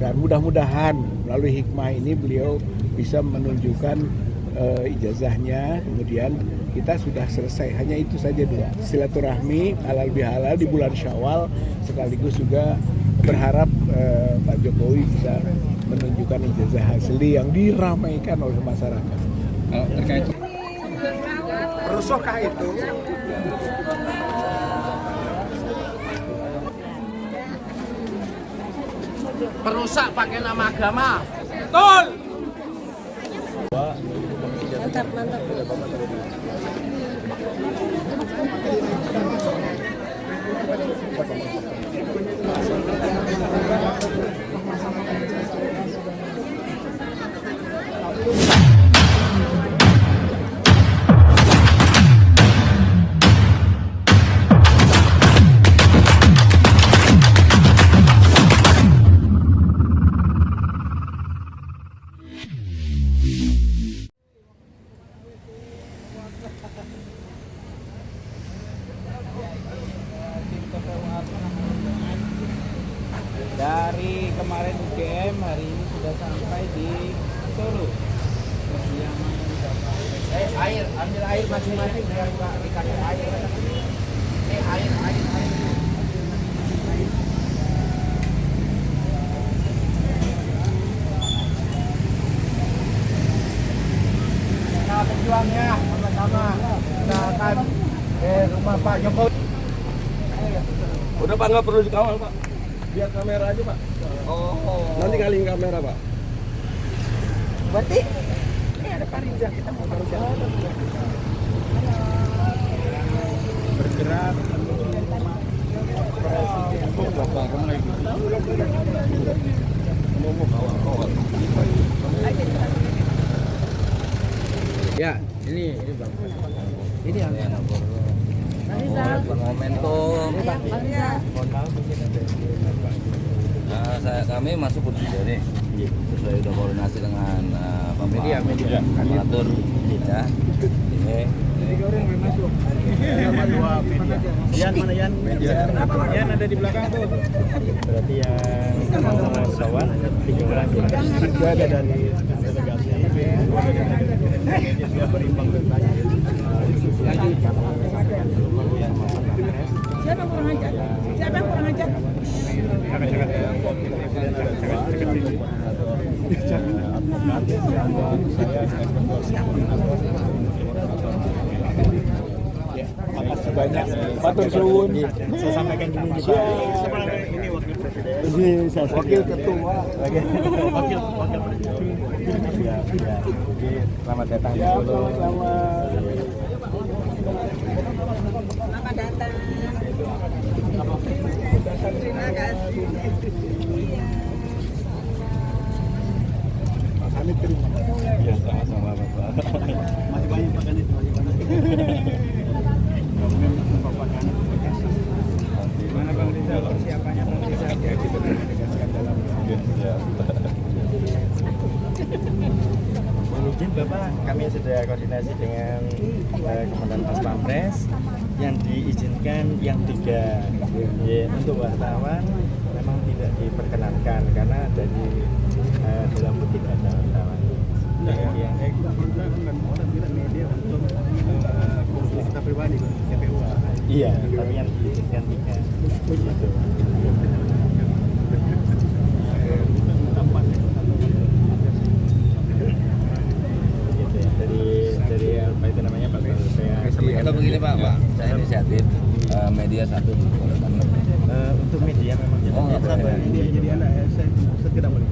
Dan mudah-mudahan melalui hikmah ini beliau bisa menunjukkan ijazahnya, kemudian kita sudah selesai. Hanya itu saja dua, silaturahmi halal bihalal di bulan Syawal, sekaligus juga berharap Pak Jokowi bisa menunjukkan ijazah asli yang diramaikan oleh masyarakat. Terkait Rusuhkah itu? Perusak pakai nama agama. Betul. Mantap, mantap. dari kemarin UGM hari ini sudah sampai di Solo. Air, ambil air masing-masing biar Pak dikasih air. Air. Kita berjuangnya sama-sama. Kita akan rumah Pak Jokowi. Udah Pak, nggak perlu dikawal Pak, biar kamera aja Pak. Nanti kaliin kamera Pak. Berarti ini ada Pak Riza, kita mau jalan. Bergerak ya, ini Bang. Ini yang Momentum. Kami masuk ke sini sesuai udah koordinasi dengan Bapak mengatur ya. Ini sama dua media. Yan mana Yan? Yan ada di belakang tuh. Berarti yang Sawan 3 orang. Juga ada dari delegasi. Dia sudah berimbang bertanya. Lagi Siapa yang kurang ajar? Siapa yang kurang ajar? Makasih banyak, matur suwun. saya sampaikan dulu juga. Ini wakil presiden. Ini saya wakil ketua. Wakil presiden. Ya. Jadi selamat datang di Ya, Solo. selamat. Selamat datang. Terima kasih. Kami terima. Ya, sama-sama Bapak. Masih banyak makan itu, Mana Bang Riza persiapannya Bang Riza ya kita delegasikan dalam Mungkin Bapak, kami sudah koordinasi dengan Komandan Pas Pampres yang diizinkan yang 3 ya, untuk wartawan memang tidak diperkenankan karena dari dalam butik ada wartawan. Yang media untuk kita pribadi KPU. Iya, tapi yang diizinkan 3 gitu. Dari apa itu namanya Pak? atau begini Pak, saya inisiatif media satu Untuk media memang jadi anak saya tidak boleh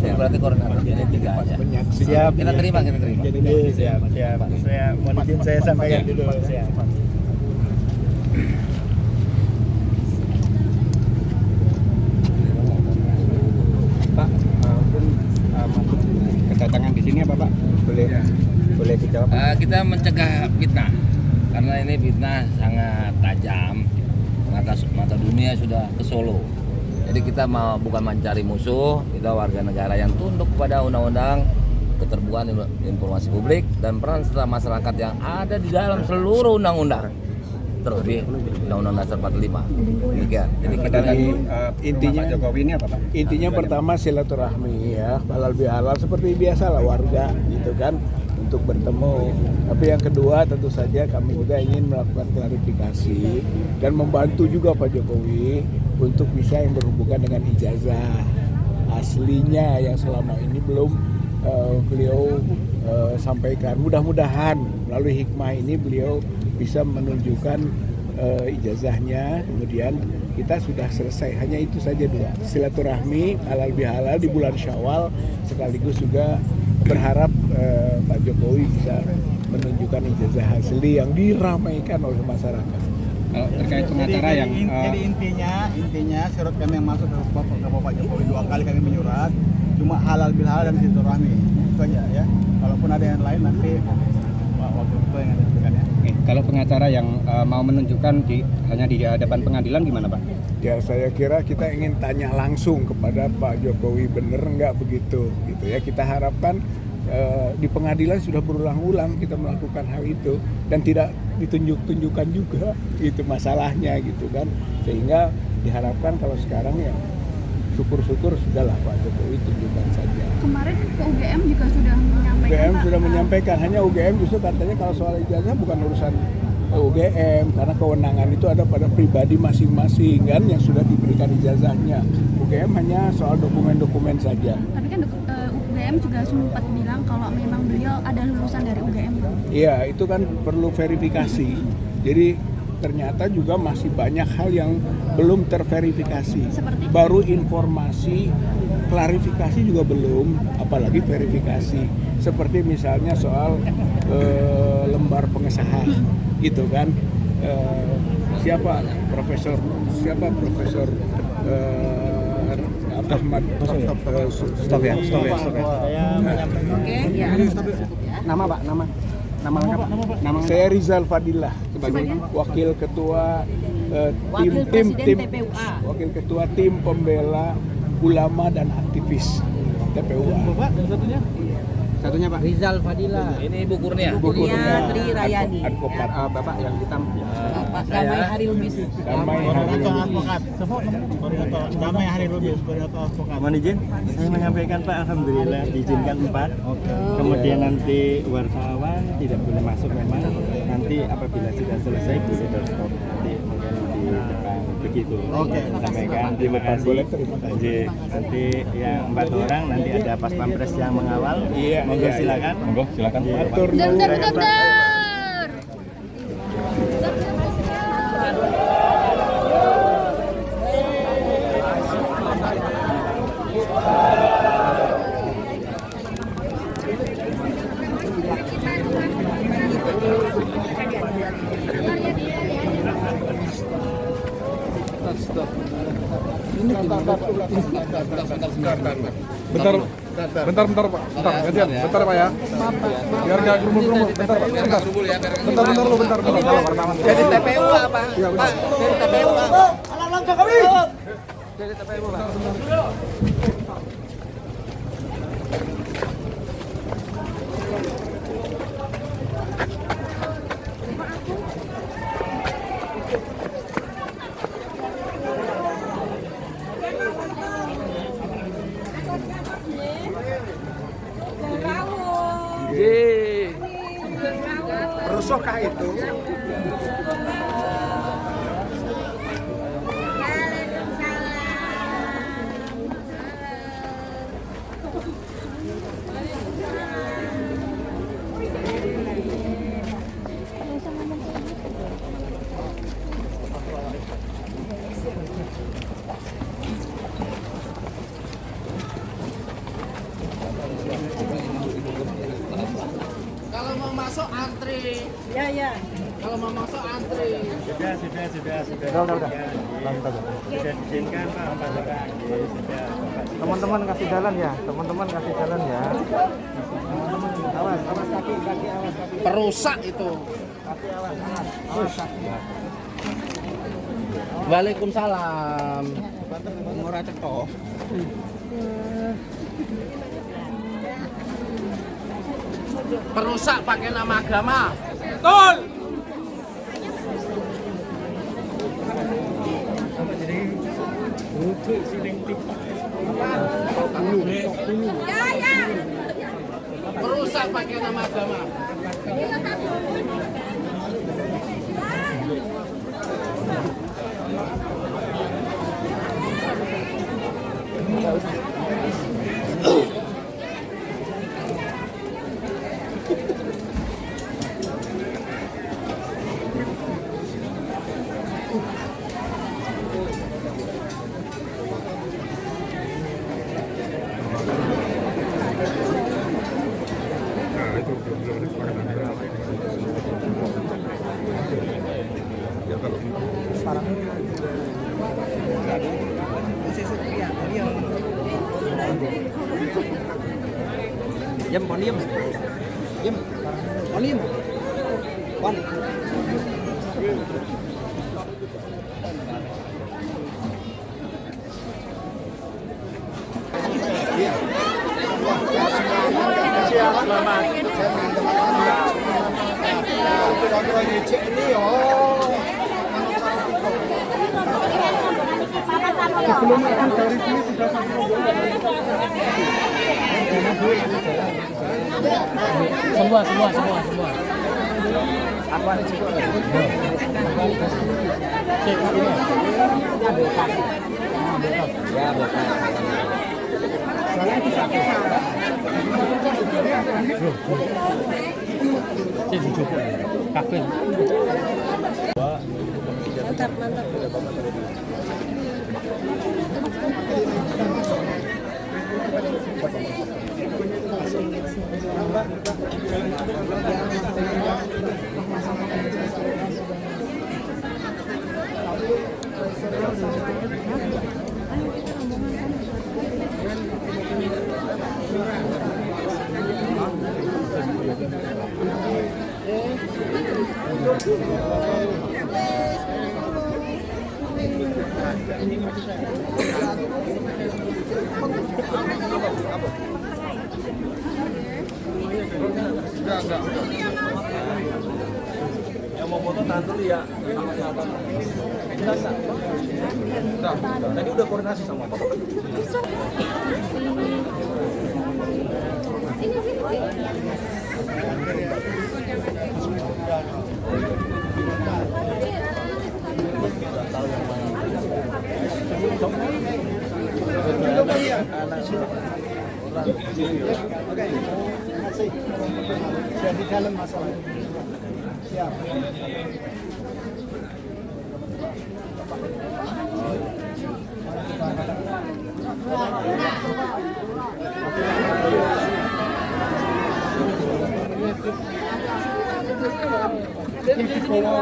Saya berarti koordinatornya 3 aja. siap. Kita terima. Siap. Saya mohon izin saya sampaikan dulu. Siap. Pak, mungkin masuk kedatangan di sini apa Pak? Boleh dijawab? Kita mencegah fitnah karena ini fitnah sangat tajam. Mata dunia sudah ke Solo. Jadi kita bukan mencari musuh, kita warga negara yang tunduk kepada undang-undang, keterbukaan informasi publik dan peran serta masyarakat yang ada di dalam seluruh undang-undang. terlebih Undang-Undang Dasar 45. Demikian. Jadi kita Dari intinya- Pak Jokowi ini apa Pak? Intinya pertama silaturahmi ya, halal bihalal seperti biasa lah warga gitu kan untuk bertemu. Tapi yang kedua tentu saja kami juga ingin melakukan klarifikasi dan membantu juga Pak Jokowi untuk bisa yang berhubungan dengan ijazah aslinya yang selama ini belum beliau sampaikan. Mudah-mudahan melalui hikmah ini beliau bisa menunjukkan ijazahnya, kemudian kita sudah selesai. Hanya itu saja dua, silaturahmi halal bihalal di bulan Syawal, sekaligus juga berharap Pak Jokowi bisa menunjukkan ijazah asli yang diramaikan oleh masyarakat. Kalau terkait pengacara yang Jadi intinya surat kami yang masuk ke Bapak Jokowi 2 kali kami menyurat, cuma halal bihalal dan silaturahmi itu aja ya. Kalaupun ada yang lain nanti waktu itu yang ada ya. kalau pengacara yang mau menunjukkan hanya di hadapan pengadilan gimana Pak? Ya saya kira kita ingin tanya langsung kepada Pak Jokowi, bener nggak begitu gitu ya. Kita harapkan di pengadilan sudah berulang-ulang kita melakukan hal itu dan tidak ditunjuk-tunjukkan juga, itu masalahnya gitu kan. Sehingga diharapkan kalau sekarang ya syukur-syukur sudahlah Pak Jokowi tunjukkan saja. Kemarin ke UGM juga sudah menyampaikan. UGM Pak, sudah menyampaikan, hanya UGM justru katanya kalau soal ijazah bukan urusan UGM karena kewenangan itu ada pada pribadi masing-masing kan yang sudah diberikan ijazahnya. UGM hanya soal dokumen-dokumen saja. Tapi kan UGM juga sempat bilang kalau memang beliau ada lulusan dari UGM. Iya, itu kan perlu verifikasi. Jadi ternyata juga masih banyak hal yang belum terverifikasi. Seperti? Baru informasi, klarifikasi juga belum, apalagi verifikasi. Seperti misalnya soal lembar pengesahan, gitu kan? Siapa Profesor Ahmad? Stop ya. Saya menyampaikan Oke, ya. Nama Pak, nama lengkap. Nama Saya Rizal Fadilah sebagai wakil ketua wakil ketua tim pembela ulama dan aktivis TPUA. satunya Pak. Rizal Fadila. Ini Ibu Kurnia. Kurnia Tri Rayani. Advokat. Bapak yang hitam. Pak Damai Hari Lubis. Damai Hari Lubis. Damai Hari Lubis, koordinator advokat. Mohon izin, saya menyampaikan Pak, alhamdulillah diizinkan 4. Kemudian nanti wartawan tidak boleh masuk memang. Nanti apabila sudah selesai boleh doorstop nanti mungkin di depan begitu. Sampaikan terima kasih. Boleh, terima kasih. Jadi, nanti yang 4 orang nanti ada pas pampres yang mengawal. Iya, Monggo iya, silakan. Monggo silakan. Atur Bentar, dulu. bentar, bentar. Bentar Pak. Gantian. Bentar Pak ya. Biar nggak gerumul-gerumul. Bentar Pak. Bentar lu, bentar. Dari TPU apa? Pak, dari TPU apa? Dari TPU Pak. Rusuhkah itu? Kalau mau masuk antri. Ya, ya. Kalau mau masuk antri. Sudah. Sudah diizinkan Pak. Sudah. Teman-teman kasih jalan ya. Awas kaki awas kaki. Perusak itu. Kaki awas kaki. Waalaikumsalam. Ngora cetok. Perusak pakai nama agama. Betul. Merusak pakai nama agama. Diam, Pon, diam. Diam. Pon, diam. Pon. Semua. Yang mau foto tahan dulu ya. Tadi udah koordinasi sama Bapak. Sudah di dalam masalah. Siap. Ingin ketemu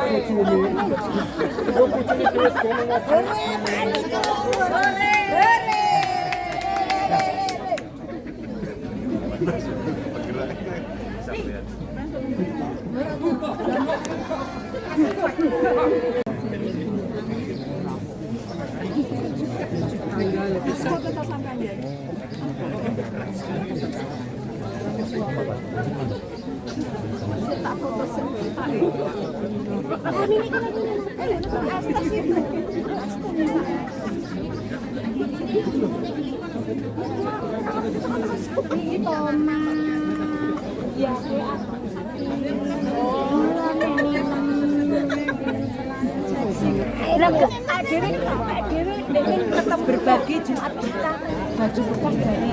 berbagi Jumat kita baju bekas dari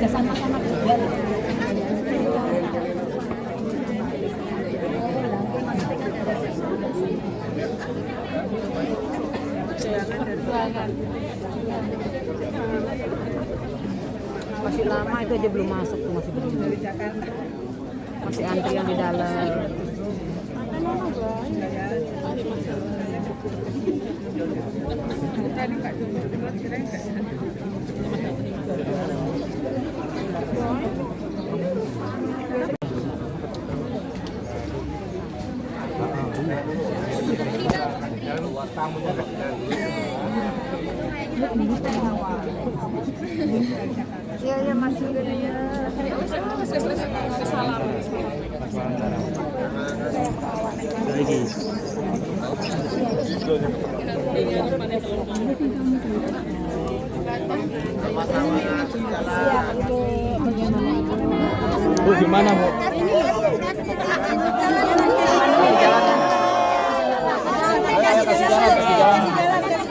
sama-sama juga. Masih lama itu aja belum masuk, masih belum. Masih antrian di dalam. Iya masih lagi. Bu, gimana Bu?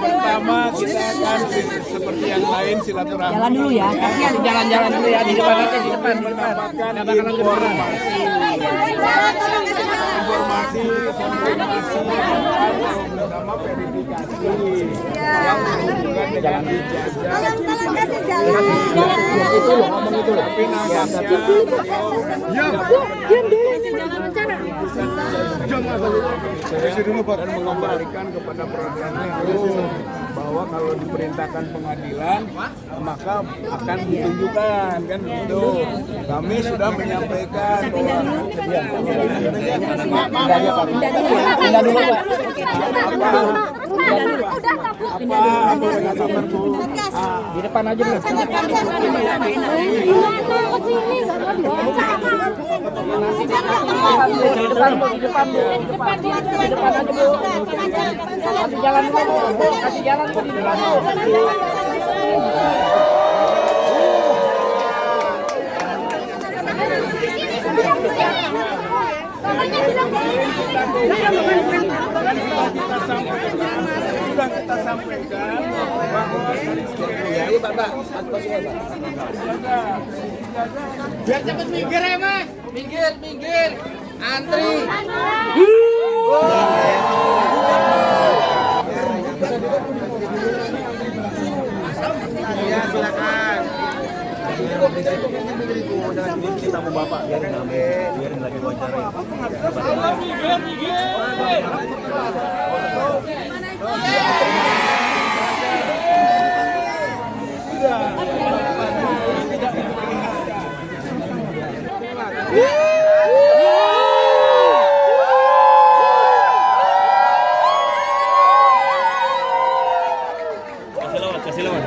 Pertama kita akan seperti yang lain silaturahmi. Jalan dulu ya. Kasihan jalan-jalan dulu ya di depan aja di depan. Mendapatkan informasi terutama verifikasi yang berhubungan dengan ijazah. Itu loh, ngomong itu loh. Tapi nampaknya dan mengembalikan kepada peradilan hukum bahwa kalau diperintahkan pengadilan maka akan ditunjukkan kan gitu. Kami sudah menyampaikan Di depan aja Bu. Kasih jalan Bu di depan. sudah kita sampaikan bahwa biar cepet minggir ya Mas. Minggir. Antri. Ya silakan. Kita mau Bapak biarin lagi wawancara. Kasih lawan.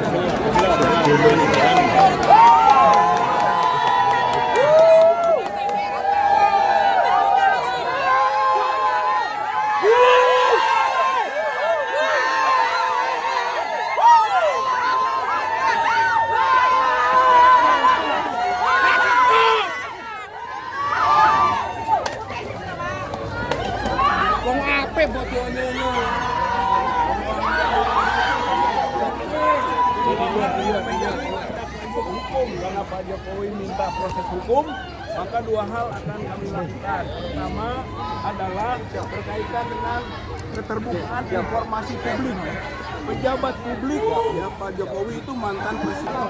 Wong apik bodohnya ini. Hukum karena Pak Jokowi minta proses hukum, maka dua hal akan kami lakukan. Pertama adalah berkaitan dengan keterbukaan informasi publik. Pejabat publik, ya Pak Jokowi itu mantan presiden.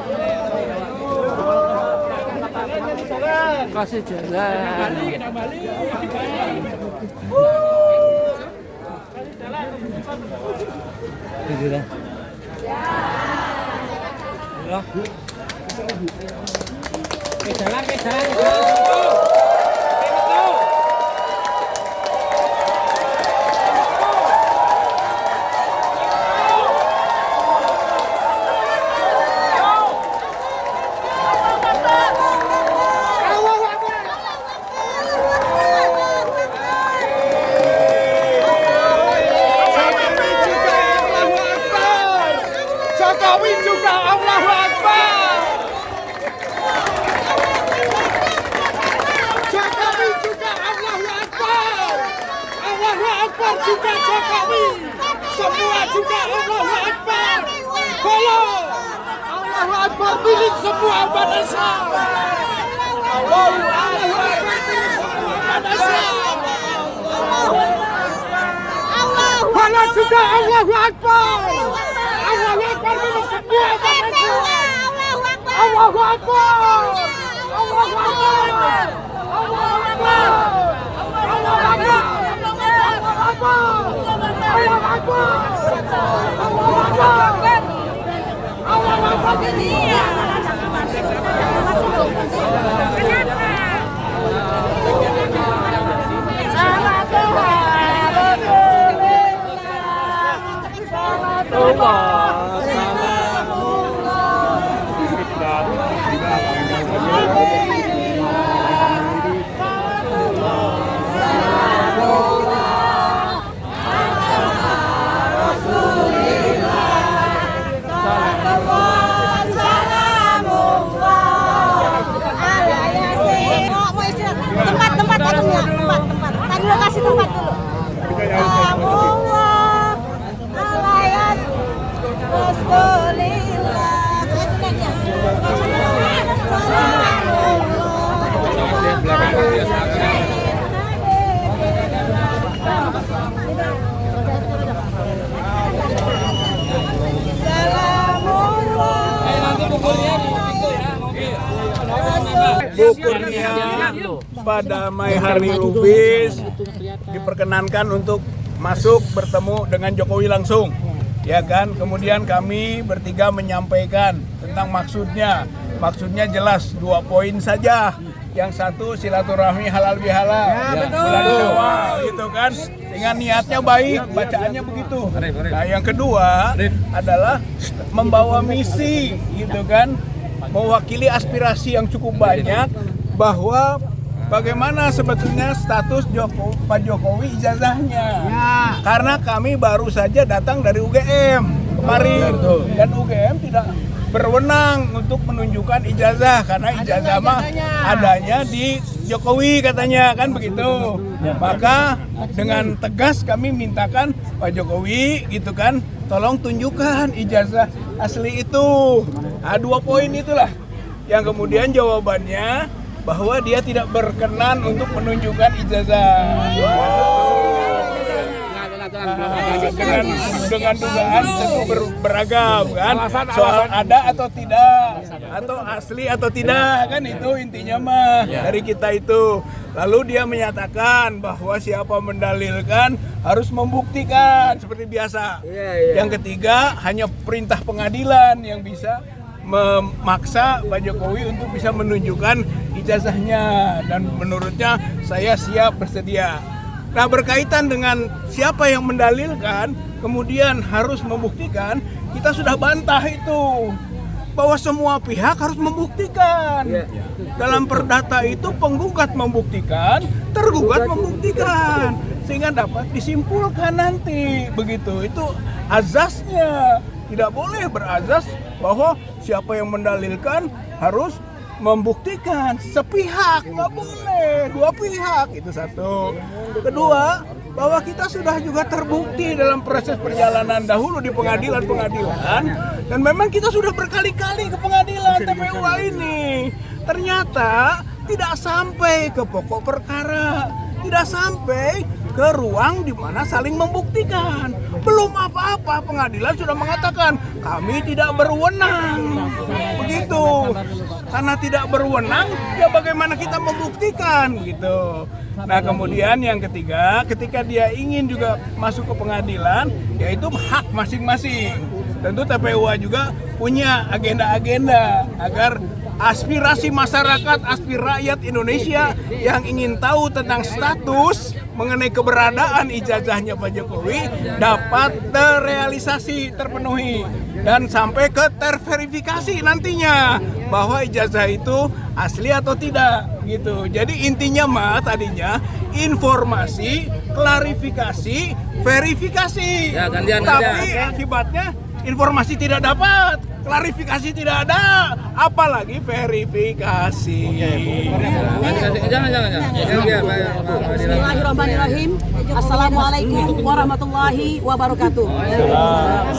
Kasih jalan. Jokowi juga Allahu Akbar. Jokowi juga Allahu Akbar. Allahu Akbar juga Jokowi. Semua juga Allahu Akbar. Kalau Allahu Akbar milik semua umat Islam. Allahu Akbar milik semua umat Islam. Kalau juga Allahu Akbar. Allahu Akbar milik semua umat Islam. Allahu Akbar. Allahu Akbar. Allahu Akbar. Allahu Akbar. Allahu Akbar. Allahu Akbar. Allahu Akbar. Allahu Akbar. Bu Kurnia pada Hari Lubis diperkenankan untuk masuk bertemu dengan Jokowi langsung, ya kan? Kemudian kami bertiga menyampaikan tentang maksudnya jelas 2 poin saja. Yang satu silaturahmi halal bihalal, bulan Syawal, gitu kan? Dengan niatnya baik, bacaannya begitu. Nah, yang kedua adalah membawa misi, gitu kan? Mewakili aspirasi yang cukup banyak bahwa bagaimana sebetulnya status Pak Jokowi ijazahnya. Karena kami baru saja datang dari UGM kemarin dan UGM tidak berwenang untuk menunjukkan ijazah karena ijazah mah adanya di Jokowi katanya, kan begitu. Maka dengan tegas kami mintakan Pak Jokowi, gitu kan, tolong tunjukkan ijazah asli itu. Nah, 2 poin itulah yang kemudian jawabannya bahwa dia tidak berkenan untuk menunjukkan ijazah. Dengan dugaan tentu beragam kan, soal ada atau tidak, atau asli atau tidak, kan itu intinya mah dari kita itu. Lalu dia menyatakan bahwa siapa mendalilkan harus membuktikan seperti biasa. Yang ketiga hanya perintah pengadilan yang bisa memaksa Pak Jokowi untuk bisa menunjukkan ijazahnya, dan menurutnya saya siap bersedia. Nah, berkaitan dengan siapa yang mendalilkan kemudian harus membuktikan, kita sudah bantah itu bahwa semua pihak harus membuktikan. Dalam perdata itu penggugat membuktikan, tergugat membuktikan, sehingga dapat disimpulkan nanti begitu. Itu azasnya. Tidak boleh berazas bahwa siapa yang mendalilkan harus membuktikan sepihak, nggak boleh 2 pihak, itu satu. Kedua, bahwa kita sudah juga terbukti dalam proses perjalanan dahulu di pengadilan, dan memang kita sudah berkali-kali ke pengadilan TPU ini, ternyata tidak sampai ke pokok perkara, tidak sampai ke ruang di mana saling membuktikan. Belum apa-apa pengadilan sudah mengatakan kami tidak berwenang. Begitu. Karena tidak berwenang, ya bagaimana kita membuktikan gitu. Nah, kemudian yang ketiga, ketika dia ingin juga masuk ke pengadilan, yaitu hak masing-masing. Tentu TPU juga punya agenda-agenda agar aspirasi masyarakat, aspirasi rakyat Indonesia yang ingin tahu tentang status mengenai keberadaan ijazahnya Pak Jokowi dapat terrealisasi, terpenuhi, dan sampai ke terverifikasi nantinya bahwa ijazah itu asli atau tidak gitu. Jadi intinya mah tadinya informasi, klarifikasi, verifikasi. Ya, gantian Tapi aja. akibatnya informasi tidak dapat, klarifikasi tidak ada, apalagi verifikasi. Jangan. Bismillahirrahmanirrahim. Assalamualaikum warahmatullahi wabarakatuh.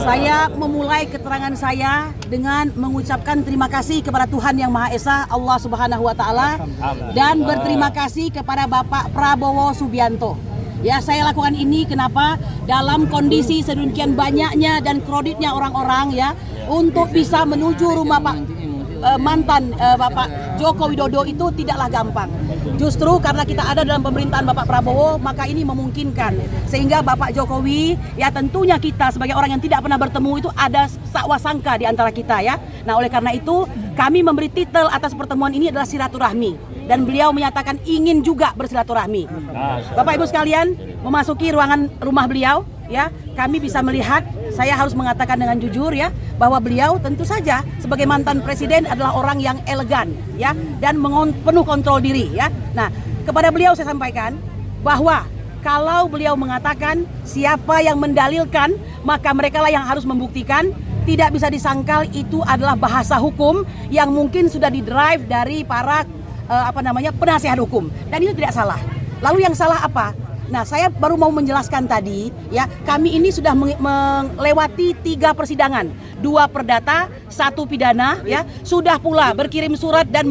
Saya memulai keterangan saya dengan mengucapkan terima kasih kepada Tuhan Yang Maha Esa, Allah Subhanahu wa Ta'ala, dan berterima kasih kepada Bapak Prabowo Subianto. Ya, saya lakukan ini kenapa? Dalam kondisi sedemikian banyaknya dan kreditnya orang-orang ya untuk bisa menuju rumah mantan Bapak Joko Widodo itu tidaklah gampang. Justru karena kita ada dalam pemerintahan Bapak Prabowo, maka ini memungkinkan sehingga Bapak Jokowi, ya tentunya kita sebagai orang yang tidak pernah bertemu itu ada sakwa sangka di antara kita ya. Nah, oleh karena itu kami memberi titel atas pertemuan ini adalah silaturahmi. Dan beliau menyatakan ingin juga bersilaturahmi. Bapak Ibu sekalian, memasuki ruangan rumah beliau, ya, kami bisa melihat, saya harus mengatakan dengan jujur ya, bahwa beliau tentu saja sebagai mantan presiden adalah orang yang elegan, ya, dan penuh kontrol diri, ya. Nah, kepada beliau saya sampaikan bahwa kalau beliau mengatakan siapa yang mendalilkan, maka merekalah yang harus membuktikan. Tidak bisa disangkal itu adalah bahasa hukum yang mungkin sudah didrive dari para penasihat hukum, dan itu tidak salah. Lalu yang salah apa? Nah, saya baru mau menjelaskan tadi ya, kami ini sudah melewati 3 persidangan, 2 perdata, 1 pidana ya, sudah pula berkirim surat dan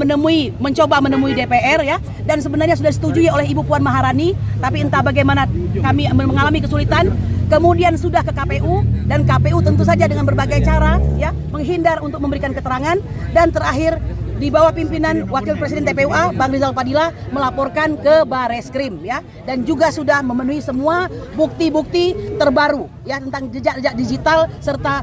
mencoba menemui DPR ya, dan sebenarnya sudah disetujui oleh Ibu Puan Maharani, tapi entah bagaimana kami mengalami kesulitan. Kemudian sudah ke KPU, dan KPU tentu saja dengan berbagai cara ya menghindar untuk memberikan keterangan, dan terakhir di bawah pimpinan Wakil Presiden TPUA Bang Rizal Padilla melaporkan ke Bareskrim ya, dan juga sudah memenuhi semua bukti-bukti terbaru ya tentang jejak-jejak digital serta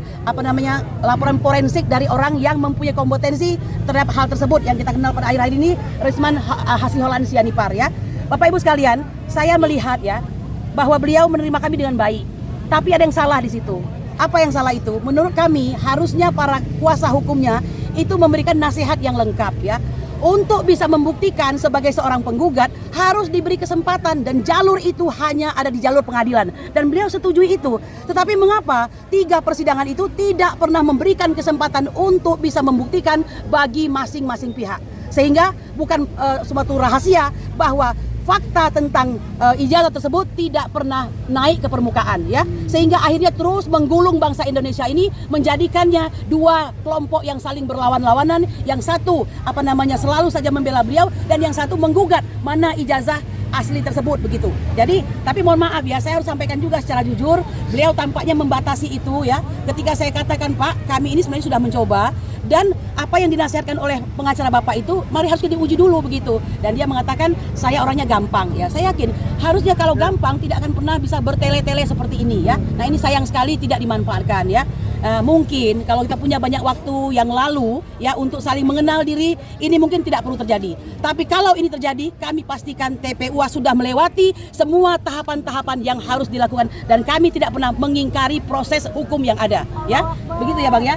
laporan forensik dari orang yang mempunyai kompetensi terhadap hal tersebut yang kita kenal pada akhir-akhir ini, Risman Hasiholan Sianipar ya. Bapak Ibu sekalian, saya melihat ya bahwa beliau menerima kami dengan baik, tapi ada yang salah di situ. Apa yang salah itu? Menurut kami harusnya para kuasa hukumnya itu memberikan nasihat yang lengkap ya. Untuk bisa membuktikan sebagai seorang penggugat harus diberi kesempatan, dan jalur itu hanya ada di jalur pengadilan, dan beliau setujui itu. Tetapi mengapa 3 persidangan itu tidak pernah memberikan kesempatan untuk bisa membuktikan bagi masing-masing pihak? Sehingga bukan suatu rahasia bahwa fakta tentang ijazah tersebut tidak pernah naik ke permukaan ya, sehingga akhirnya terus menggulung bangsa Indonesia ini, menjadikannya 2 kelompok yang saling berlawan-lawanan, yang satu selalu saja membela beliau, dan yang satu menggugat mana ijazah asli tersebut begitu. Jadi, tapi mohon maaf ya, saya harus sampaikan juga secara jujur, beliau tampaknya membatasi itu ya. Ketika saya katakan, Pak, kami ini sebenarnya sudah mencoba, dan apa yang dinasihatkan oleh pengacara Bapak itu mari harus diuji dulu begitu. Dan dia mengatakan saya orangnya gampang ya. Saya yakin harusnya kalau gampang tidak akan pernah bisa bertele-tele seperti ini ya. Nah, ini sayang sekali tidak dimanfaatkan ya. Mungkin kalau kita punya banyak waktu yang lalu ya untuk saling mengenal diri, ini mungkin tidak perlu terjadi. Tapi kalau ini terjadi, kami pastikan TPUA sudah melewati semua tahapan-tahapan yang harus dilakukan, dan kami tidak pernah mengingkari proses hukum yang ada ya. Begitu ya Bang ya.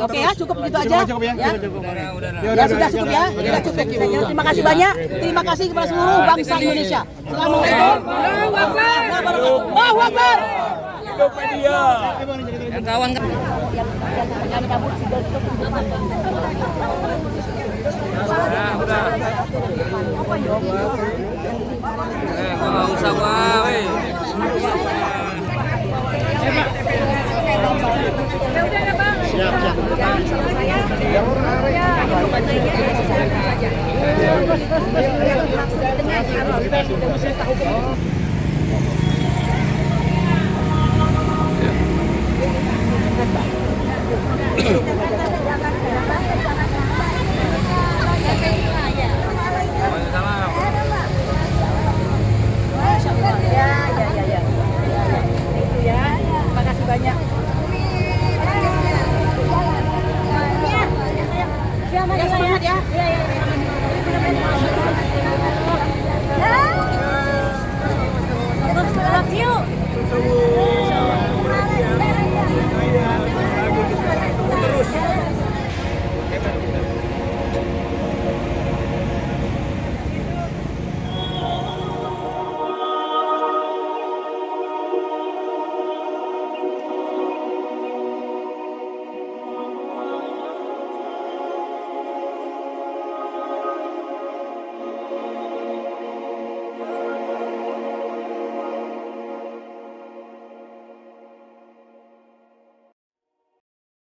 Oke ya, cukup begitu aja ya. Ya sudah cukup ya. Sudah cukup. Terima kasih banyak. Terima kasih kepada seluruh bangsa Indonesia. Assalamualaikum. Allahu Akbar. Hidup media. Yang kawan kan. Udah. Nggak usah weh. Siap.